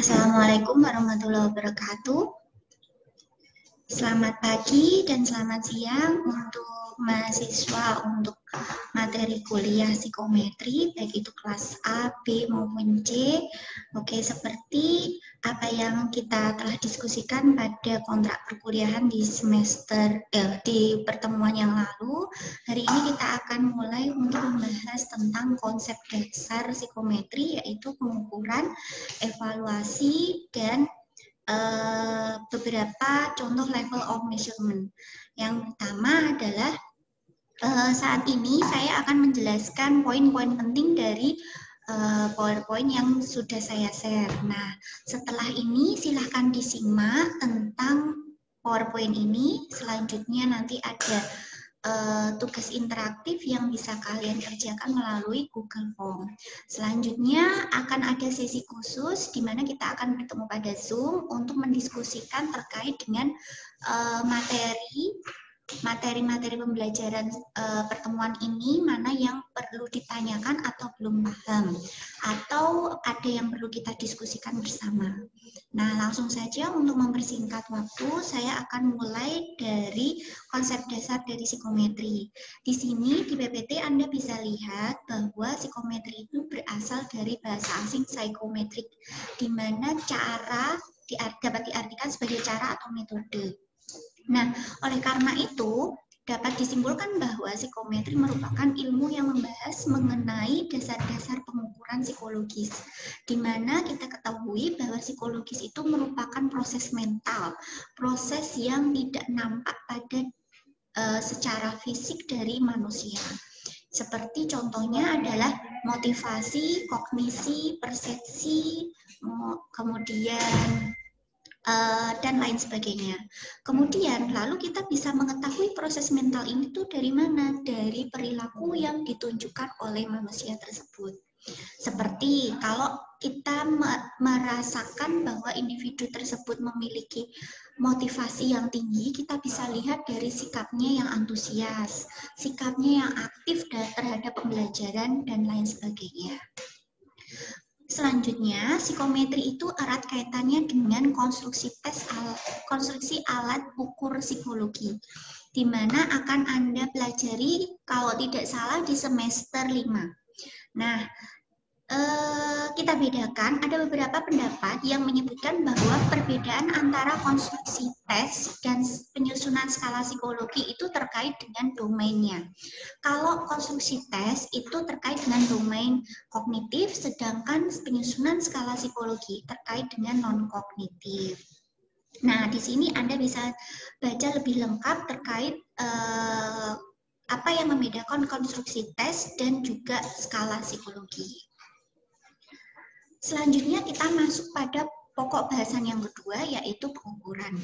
Assalamualaikum warahmatullahi wabarakatuh. Selamat pagi dan selamat siang untuk mahasiswa untuk materi kuliah psikometri, baik itu kelas A, B, maupun C. Oke, seperti apa yang kita telah diskusikan pada kontrak perkuliahan di pertemuan yang lalu, hari ini kita akan mulai untuk membahas tentang konsep dasar psikometri, yaitu pengukuran, evaluasi, dan beberapa contoh level of measurement. Yang pertama adalah saat ini saya akan menjelaskan poin-poin penting dari PowerPoint yang sudah saya share. Nah, setelah ini silahkan disimak tentang PowerPoint ini. Selanjutnya nanti ada tugas interaktif yang bisa kalian kerjakan melalui Google Form. Selanjutnya akan ada sesi khusus di mana kita akan bertemu pada Zoom untuk mendiskusikan terkait dengan materi-materi pembelajaran pertemuan ini, mana yang perlu ditanyakan atau belum paham, atau ada yang perlu kita diskusikan bersama. Nah, langsung saja untuk mempersingkat waktu, saya akan mulai dari konsep dasar dari psikometri. Di sini, di PPT Anda bisa lihat bahwa psikometri itu berasal dari bahasa asing psychometric, di mana cara dapat diartikan sebagai cara atau metode. Nah, oleh karena itu, dapat disimpulkan bahwa psikometri merupakan ilmu yang membahas mengenai dasar-dasar pengukuran psikologis, di mana kita ketahui bahwa psikologis itu merupakan proses mental, proses yang tidak nampak pada secara fisik dari manusia. Seperti contohnya adalah motivasi, kognisi, persepsi, kemudian dan lain sebagainya. Kemudian lalu kita bisa mengetahui proses mental ini tuh dari mana? Dari perilaku yang ditunjukkan oleh manusia tersebut. Seperti kalau kita merasakan bahwa individu tersebut memiliki motivasi yang tinggi, kita bisa lihat dari sikapnya yang antusias, sikapnya yang aktif terhadap pembelajaran, dan lain sebagainya. Selanjutnya, psikometri itu erat kaitannya dengan konstruksi alat ukur psikologi, di mana akan Anda pelajari kalau tidak salah di semester 5. Nah, kita bedakan, ada beberapa pendapat yang menyebutkan bahwa perbedaan antara konstruksi tes dan penyusunan skala psikologi itu terkait dengan domainnya. Kalau konstruksi tes itu terkait dengan domain kognitif, sedangkan penyusunan skala psikologi terkait dengan non-kognitif. Nah, di sini Anda bisa baca lebih lengkap terkait apa yang membedakan konstruksi tes dan juga skala psikologi. Selanjutnya kita masuk pada pokok bahasan yang kedua, yaitu pengukuran.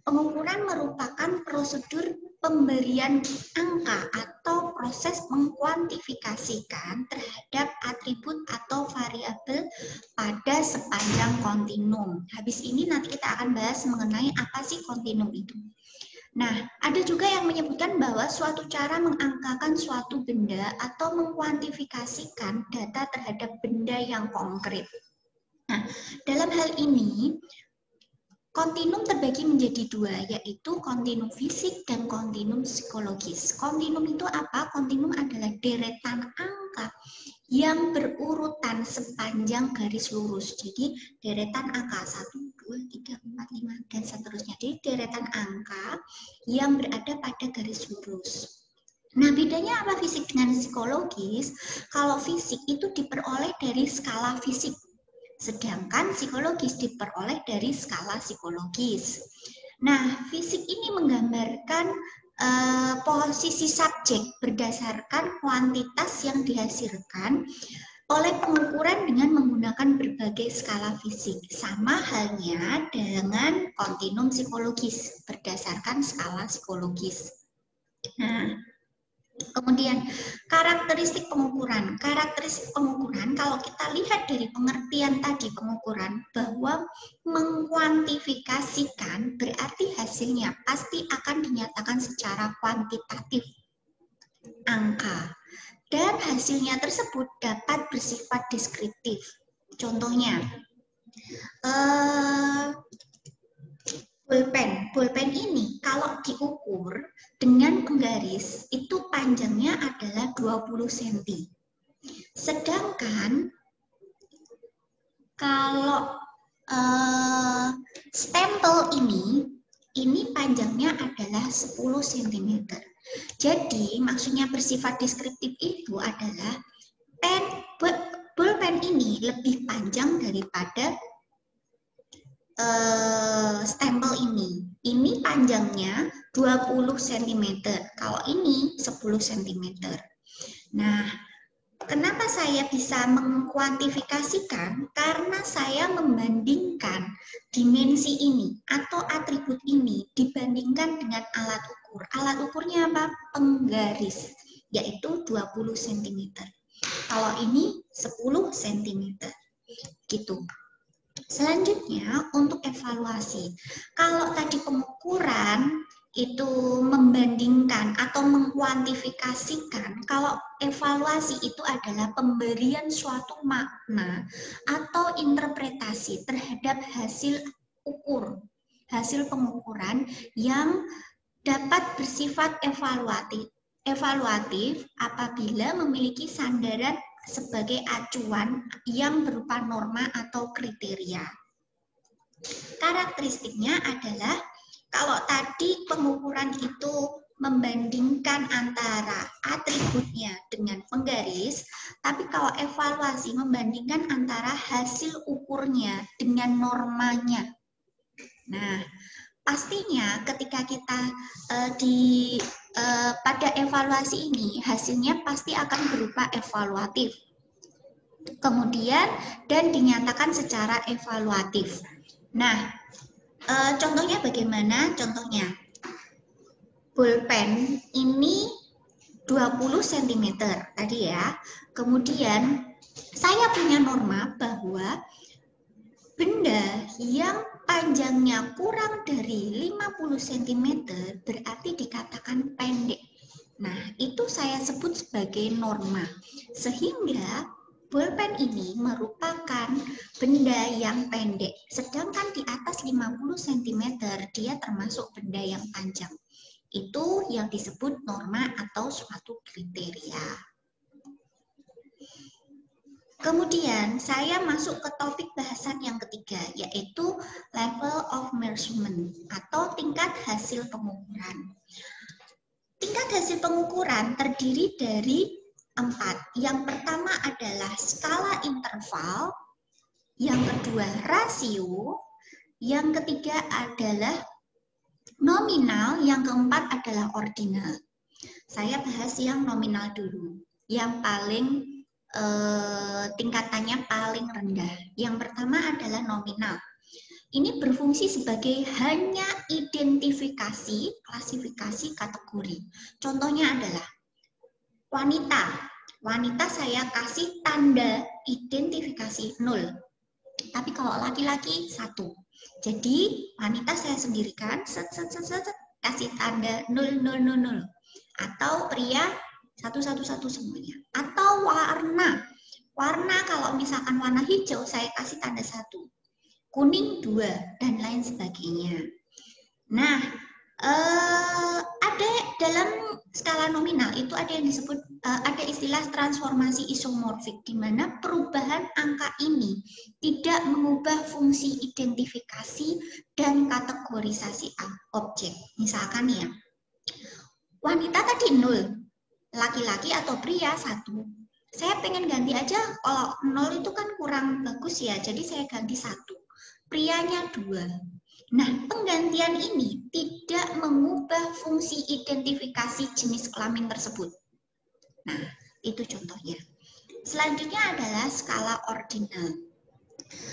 Pengukuran merupakan prosedur pemberian angka atau proses mengkuantifikasikan terhadap atribut atau variabel pada sepanjang kontinum. Habis ini nanti kita akan bahas mengenai apa sih kontinum itu. Nah, ada juga yang menyebutkan bahwa suatu cara mengangkakan suatu benda atau mengkuantifikasikan data terhadap benda yang konkret. Nah, dalam hal ini, kontinum terbagi menjadi dua, yaitu kontinum fisik dan kontinum psikologis. Kontinum itu apa? Kontinum adalah deretan angka yang berurutan sepanjang garis lurus. Jadi deretan angka 1, 2, 3, 4, 5, dan seterusnya. Jadi deretan angka yang berada pada garis lurus. Nah, bedanya apa fisik dengan psikologis? Kalau fisik itu diperoleh dari skala fisik, sedangkan psikologis diperoleh dari skala psikologis. Nah, fisik ini menggambarkan posisi subjek berdasarkan kuantitas yang dihasilkan oleh pengukuran dengan menggunakan berbagai skala fisik. Sama halnya dengan kontinum psikologis berdasarkan skala psikologis. Nah, kemudian karakteristik pengukuran. Karakteristik pengukuran kalau kita lihat dari pengertian tadi pengukuran bahwa mengkuantifikasikan berarti hasilnya pasti akan dinyatakan secara kuantitatif, angka, dan hasilnya tersebut dapat bersifat deskriptif. Contohnya, Pulpen ini kalau diukur dengan penggaris itu panjangnya adalah 20 cm. Sedangkan kalau stempel ini panjangnya adalah 10 cm. Jadi maksudnya bersifat deskriptif itu adalah pulpen ini lebih panjang daripada stempel ini. Ini panjangnya 20 cm. Kalau ini 10 cm. Nah, kenapa saya bisa mengkuantifikasikan? Karena saya membandingkan dimensi ini atau atribut ini dibandingkan dengan alat ukur. Alat ukurnya apa? Penggaris, yaitu 20 cm. Kalau ini 10 cm. Gitu. Selanjutnya untuk evaluasi. Kalau tadi pengukuran itu membandingkan atau mengkuantifikasikan, kalau evaluasi itu adalah pemberian suatu makna atau interpretasi terhadap hasil hasil pengukuran yang dapat bersifat evaluatif apabila memiliki sandaran sebagai acuan yang berupa norma atau kriteria. Karakteristiknya adalah kalau tadi pengukuran itu membandingkan antara atributnya dengan penggaris, tapi kalau evaluasi membandingkan antara hasil ukurnya dengan normanya. Nah, pastinya ketika kita pada evaluasi ini hasilnya pasti akan berupa evaluatif. Kemudian dan dinyatakan secara evaluatif. Nah, contohnya bagaimana? Contohnya, pulpen ini 20 cm tadi ya. Kemudian saya punya norma bahwa benda yang panjangnya kurang dari 50 cm berarti dikatakan pendek. Nah, itu saya sebut sebagai norma. Sehingga pulpen ini merupakan benda yang pendek. Sedangkan di atas 50 cm dia termasuk benda yang panjang. Itu yang disebut norma atau suatu kriteria. Kemudian saya masuk ke topik bahasan yang ketiga, yaitu level of measurement atau tingkat hasil pengukuran. Tingkat hasil pengukuran terdiri dari 4. Yang pertama adalah skala interval, yang kedua rasio, yang ketiga adalah nominal, yang keempat adalah ordinal. Saya bahas yang nominal dulu, yang paling tingkatannya paling rendah. Yang pertama adalah nominal. Ini berfungsi sebagai hanya identifikasi, klasifikasi, kategori. Contohnya adalah wanita. Wanita saya kasih tanda identifikasi 0. Tapi kalau laki-laki 1. Jadi wanita saya sendirikan, kasih tanda 0, 0, 0, 0. Atau pria 1, 1, 1 semuanya. Atau warna. Warna kalau misalkan warna hijau saya kasih tanda 1. Kuning 2 dan lain sebagainya. Nah, ada dalam skala nominal itu ada yang disebut ada istilah transformasi isomorfik, di mana perubahan angka ini tidak mengubah fungsi identifikasi dan kategorisasi objek. Misalkan ya, wanita tadi 0, laki-laki atau pria 1. Saya pengen ganti aja, kalau 0 itu kan kurang bagus ya, jadi saya ganti 1. Prianya 2. Nah, penggantian ini tidak mengubah fungsi identifikasi jenis kelamin tersebut. Nah, itu contohnya. Selanjutnya adalah skala ordinal.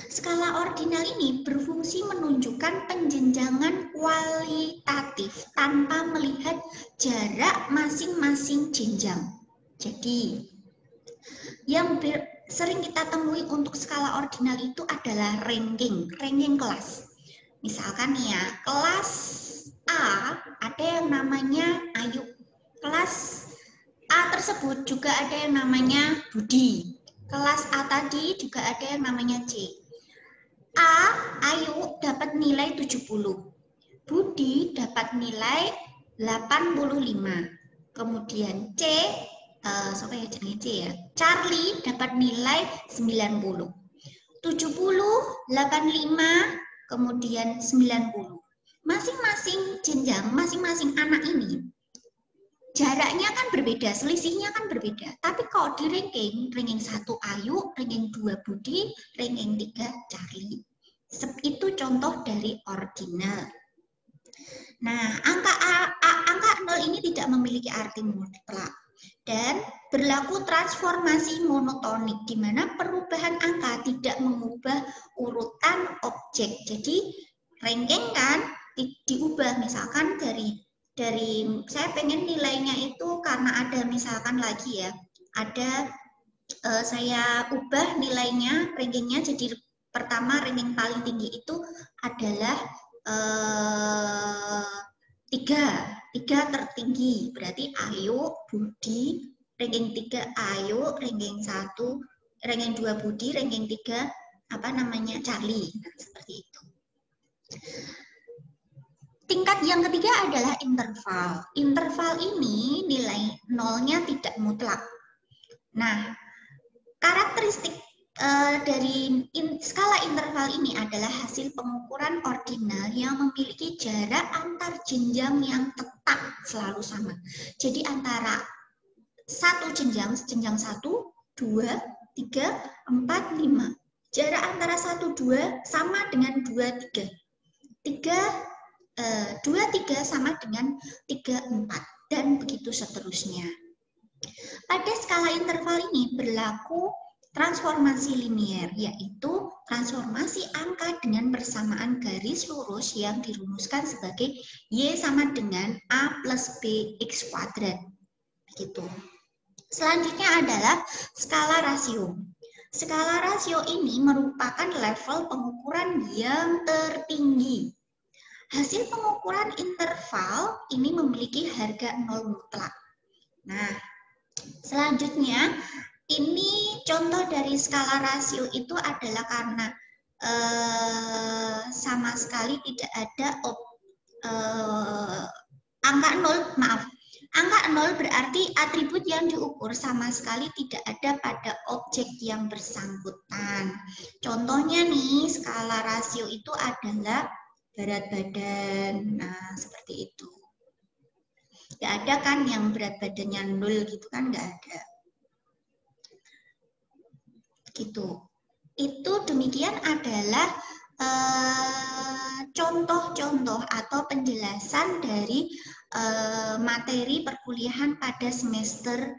Skala ordinal ini berfungsi menunjukkan penjenjangan kualitatif tanpa melihat jarak masing-masing jenjang. Jadi, yang sering kita temui untuk skala ordinal itu adalah ranking kelas. Misalkan ya, kelas A ada yang namanya Ayu. Kelas A tersebut juga ada yang namanya Budi. Kelas A tadi juga ada yang namanya C. Ayu dapat nilai 70. Budi dapat nilai 85. Kemudian siapa ya jenenge C ya? Charlie dapat nilai 90. 70, 85, kemudian 90. Masing-masing jenjang, masing-masing anak ini jaraknya kan berbeda, selisihnya kan berbeda. Tapi kalau di ranking 1 Ayu, ranking 2 Budi, ranking 3 Charlie. Itu contoh dari ordinal. Nah, angka 0 ini tidak memiliki arti mutlak dan berlaku transformasi monotonik di mana perubahan angka tidak mengubah urutan objek. Jadi ranking kan diubah, misalkan dari saya pengen nilainya itu karena ada misalkan lagi ya, ada saya ubah nilainya, rankingnya jadi pertama ranking paling tinggi itu adalah 3 tertinggi, berarti Ayu, Budi, ranking 3 Ayu, ranking 1, ranking 2 Budi, ranking 3 Charlie. Nah, seperti itu. Tingkat yang ketiga adalah interval. Interval ini nilai nolnya tidak mutlak. Nah, karakteristik dari skala interval ini adalah hasil pengukuran ordinal yang memiliki jarak antar jenjang yang tetap selalu sama. Jadi antara satu jenjang 1, 2, 3, 4, 5. Jarak antara 1, 2 sama dengan 2, 3. 2, 3 sama dengan 3, 4. Dan begitu seterusnya. Pada skala interval ini berlaku transformasi linier, yaitu transformasi angka dengan persamaan garis lurus yang dirumuskan sebagai Y sama dengan A plus B X kuadrat. Begitu. Selanjutnya adalah skala rasio. Skala rasio ini merupakan level pengukuran yang tertinggi. Hasil pengukuran interval ini memiliki harga 0 mutlak. Nah, selanjutnya, ini contoh dari skala rasio itu adalah karena sama sekali tidak ada angka 0, maaf. Angka 0 berarti atribut yang diukur sama sekali tidak ada pada objek yang bersangkutan. Contohnya nih, skala rasio itu adalah berat badan. Nah, seperti itu. Nggak ada kan yang berat badannya 0 gitu kan, nggak ada. Gitu. Itu demikian adalah contoh-contoh atau penjelasan dari materi perkuliahan pada semester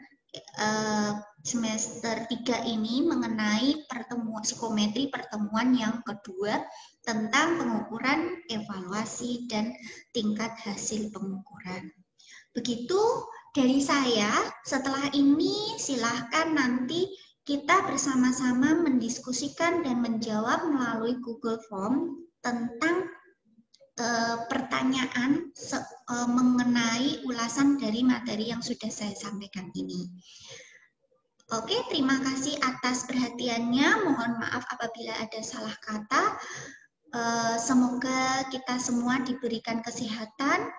3 ini mengenai psikometri pertemuan yang kedua tentang pengukuran, evaluasi, dan tingkat hasil pengukuran. Begitu dari saya. Setelah ini silahkan nanti kita bersama-sama mendiskusikan dan menjawab melalui Google Form tentang pertanyaan mengenai ulasan dari materi yang sudah saya sampaikan ini. Oke, terima kasih atas perhatiannya. Mohon maaf apabila ada salah kata. Semoga kita semua diberikan kesehatan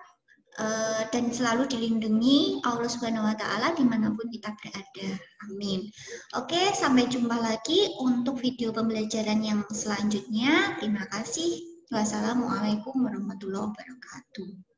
dan selalu dilindungi Allah Subhanahu wa Ta'ala dimanapun kita berada. Amin. Oke, sampai jumpa lagi untuk video pembelajaran yang selanjutnya. Terima kasih. Wassalamualaikum warahmatullahi wabarakatuh.